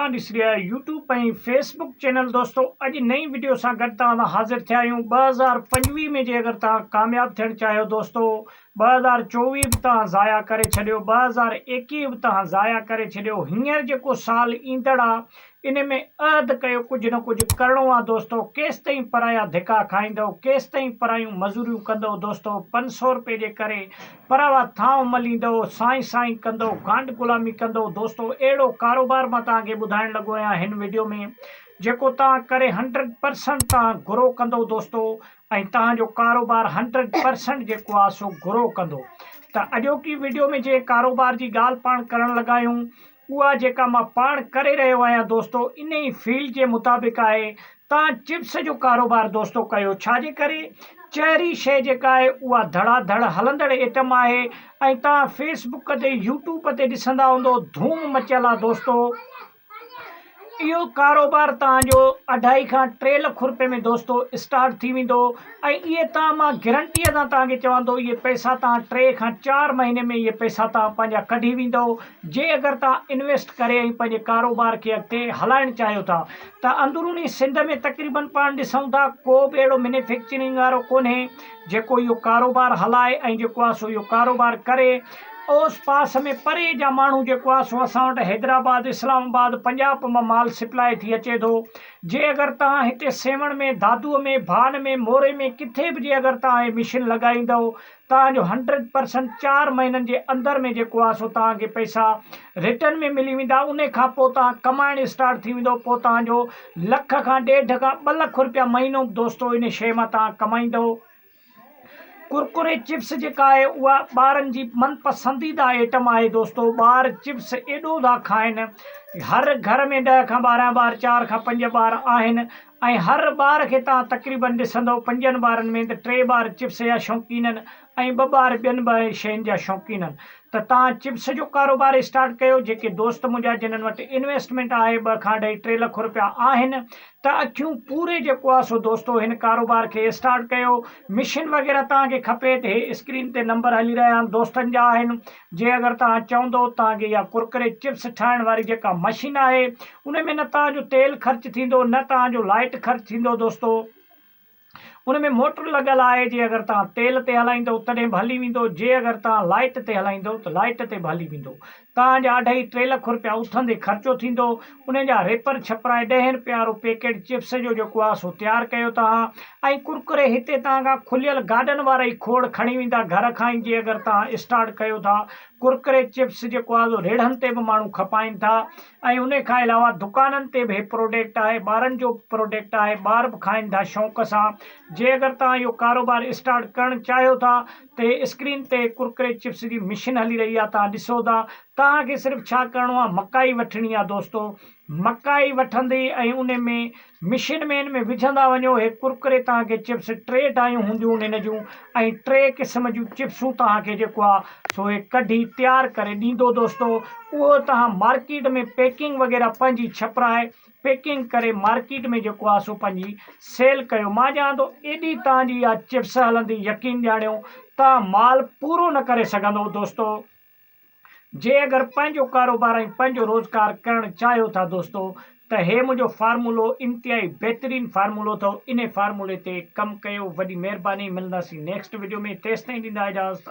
ॾिसी रहिया यूट्यूब ऐं फेसबुक चैनल। दोस्तों अॼु नई वीडियो सां गॾु तव्हां हाज़िर थिया आहियूं। 2025 में जे अगरि तव्हां कामयाबु थियणु चाहियो दोस्तों, 2024 बि तव्हां ज़ाया करे छॾियो, 2021 बि तव्हां ज़ाया करे छॾियो। हींअर जेको साल ईंदड़ आहे इन में अहद कयो कुझु न कुझु करिणो आहे दोस्तों। केसि ताईं पराया धिका खाईंदव, केसि ताईं परायूं मज़ूरियूं कंदव दोस्तों। 500 रुपए जे करे परावा थांव मलींदव, साईं साईं कंदव, गांड ग़ुलामी कंदव दोस्तों। अहिड़ो कारोबार मां तव्हांखे ॿुधाइण लॻो आहियां हिन वीडियो में, जेको तव्हां करे 100% तव्हां ग्रो कंदो दोस्तों, ऐं तव्हांजो कारोबार 100% जेको आहे सो ग्रो कंदो। त अॼोकी वीडियो में जे कारोबार जी ॻाल्हि पाण करणु लॻा आहियूं, उहा जेका मां पाण करे रहियो आहियां दोस्तों, इन ई फील्ड जे मुताबिक़ आहे। तव्हां चिप्स जो कारोबार दोस्तों कयो, छाजे करे चहिरी शइ जेका आहे उहा धड़ाधड़ हलंदड़ आइटम आहे, ऐं तव्हां फेसबुक ते यूट्यूब ते ॾिसंदा हूंदो धूम मचियल आहे दोस्तों। इहो कारोबार तव्हांजो 2.5 खां 3 लख रुपए में दोस्तों स्टार्ट थी वेंदो, ऐं इहे तव्हां मां गारंटीअ सां तव्हांखे चवंदो, इहे पैसा तव्हां 3 खां 4 महीने में इहे पैसा तव्हां पंहिंजा कढी वेंदव, जे अगरि तव्हां इन्वेस्ट करे ऐं पंहिंजे कारोबार खे अॻिते हलाइणु चाहियो था। त अंदरूनी सिंध में तक़रीबन पाण ॾिसूं था को बि अहिड़ो मैन्युफैक्चरिंग वारो कोन्हे जेको इहो कारोबार हलाए ऐं जेको आहे सो इहो कारोबार करे। ओस पास में परे जा माण्हू जेको आहे सो असां वटि हैदराबाद, इस्लामाबाद, पंजाब मां माल सप्लाई थी अचे थो। जे अगरि तव्हां हिते सेवण में, दादूअ में, भान में, मोरे में किथे बि जे अगरि तव्हां इहे मशीन लॻाईंदव, तव्हांजो 100% 4 महीननि जे अंदरि में जेको आहे सो तव्हांखे पैसा रिटर्न में मिली वेंदा। उन खां पोइ तव्हां कमाइणु स्टार्ट थी वेंदो। पोइ तव्हांजो लख खां 1.5 खां 2 लख रुपया महीनो दोस्तों इन शइ मां तव्हां कमाईंदव। कुरकुरे चिप्स जेका आहे उहा ॿारनि जी मनपसंदीदा आइटम आहे दोस्तों। ॿार चिप्स एॾो था खाइनि, हर घर में 10 खां 12 ॿार, 4 खां 5 ॿार आहिनि, ऐं हर ॿार खे तव्हां तक़रीबन ॾिसंदव 5 ॿारनि में त 3 ॿार चिप्स जा शौक़ीन आहिनि ऐं 2 ॿार ॿियनि ॿ शयुनि जा शौक़ीन आहिनि। त तव्हां चिप्स जो कारोबार स्टार्ट कयो। जेके दोस्त मुंहिंजा जिन्हनि वटि इन्वेस्टमेंट आहे 2 खां 2.5 3 लख रुपया आहिनि, त अखियूं पूरे जेको आहे सो दोस्तों हिन कारोबार खे स्टार्ट कयो। मिशीन वग़ैरह तव्हांखे खपे त हे स्क्रीन ते नंबर हली रहिया आहिनि, दोस्तनि जा आहिनि। जे अगरि तव्हां चवंदो तव्हांखे इहा कुरकुरे चिप्स ठाहिण वारी जेका मशीन आहे, उन में न तव्हांजो तेल ख़र्च थींदो, न तव्हांजो लाइट ख़र्च थींदो दोस्तों। उन में मोटर लॻल आहे, जे अगरि तव्हां तेल ते हलाईंदव तॾहिं बि हली वेंदो, जे अगरि तव्हां लाइट ते हलाईंदव त लाइट ते बि हली वेंदो। तव्हांजा 2.5 3 लख रुपया उथंदे ख़र्चो थींदो। उन जा रेपर छपराए 10 रुपया वारो पैकेट चिप्स जो जेको आहे सो तयारु कयो तव्हां, ऐं कुरकुरे हिते तव्हां खां खुलियल गार्डन वारा ई खोड़ खणी वेंदा घर खां ई। जे अगरि तव्हां स्टार्ट कयो था कुरकुरे चिप्स जेको आहे रेड़नि ते बि माण्हू खपाइनि था, ऐं उन खां अलावा दुकाननि ते बि प्रोडक्ट आहे, ॿारनि जो प्रोडक्ट आहे, ॿार बि खाइनि था शौक़ सां। जे अगरि तव्हां इहो कारोबार स्टार्ट करणु चाहियो था त स्क्रीन ते कुरकुरे चिप्स जी मशीन हली रही आहे, तव्हां ॾिसो था। तव्हांखे सिर्फ़ु छा करिणो आहे, मकाई वठणी आहे दोस्तों। मकाई वठंदे ऐं उन में मशीन में इन में विझंदा वञो। हे कुरकुरे तव्हांखे चिप्स 3 टाइयूं हूंदियूं हिन जूं, ऐं 3 क़िस्म जूं चिप्सूं तव्हांखे जेको आहे सो हे कढी तयारु करे ॾींदो दोस्तों। उहो तव्हां मार्केट में पैकिंग वग़ैरह पंहिंजी छपराए पैकिंग करे मार्केट में जेको आहे सो पंहिंजी सेल कयो। मां चवां थो एॾी तव्हांजी इहा चिप्स हलंदी, यकीन ॼाणियो तव्हां माल पूरो न करे सघंदो दोस्तों। जे अगरि पंहिंजो कारोबार ऐं पंहिंजो रोज़गार करणु चाहियो था दोस्तों, त हे मुंहिंजो फार्मूलो इंतिहाई बहितरीनु फार्मूलो अथव। इन फार्मूले ते कमु कयो। वॾी महिरबानी, मिलंदासीं नेक्स्ट वीडियो में। तेसिताईं ॾींदा इजाज़त।